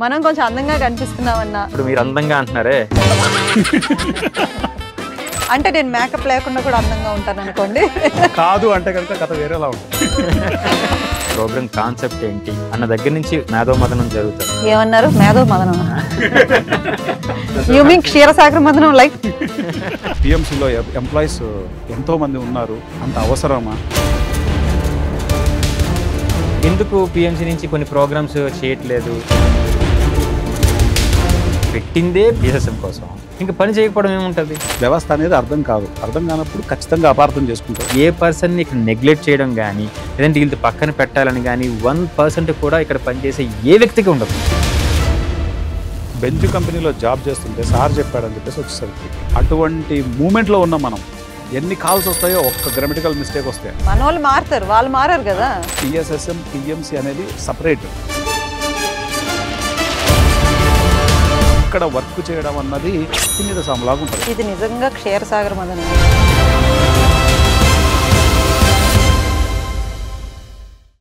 మనం కొంచెం అందంగా కనిపిస్తున్నామన్నా. ఇప్పుడు మీరు అందంగా అంటున్నారే, అంటే నేను మేకప్ లేకుండా కూడా అందంగా ఉంటాను అనుకోండి. కాదు అంటే కనుక కథ వేరేలా ఉంటుంది. ప్రోగ్రామ్ కాన్సెప్ట్ ఏంటి అన్న దగ్గర నుంచి మేధో మదనం జరుగుతుంది. ఏమన్నారు? మేధో మదనం. యు మీన్ క్షీరసాగర మదనం లైక్? పిఎంసీలో ఎంప్లాయీస్ ఎంతో మంది ఉన్నారు, అంత అవసరమా? ఎందుకు పిఎంసీ నుంచి కొన్ని ప్రోగ్రామ్స్ చేయట్లేదు? పెట్టిందే బిఎస్ఎం కోసం, ఇంకా పని చేయకపోవడం ఏముంటుంది? వ్యవస్థ అనేది అర్థం కాదు. అర్థం కానప్పుడు ఖచ్చితంగా అపార్థం చేసుకుంటారు. ఏ పర్సన్ని ఇక్కడ నెగ్లెక్ట్ చేయడం కానీ, లేదంటే వీళ్ళతో పక్కన పెట్టాలని కానీ 1% కూడా ఇక్కడ పనిచేసే ఏ వ్యక్తికి ఉండదు. బెంచ్ కంపెనీలో జాబ్ చేస్తుంటే సార్ చెప్పాడని చెప్పేసి వచ్చేసరికి అటువంటి మూమెంట్లో ఉన్నాం మనం. ఎన్ని కాల్స్ వస్తాయో ఒక్క గ్రామటికల్ మిస్టేక్ వస్తాయి. మన వాళ్ళు మారుతారు, వాళ్ళు మారారు కదా. పిఎస్ఎస్ఎం పిఎంసీ అనేది సపరేట్. ఇక్కడ వర్క్ చేయడం అన్నది మీద సామలాగా ఉంటుంది. ఇది నిజంగా క్షీరసాగర మదనం.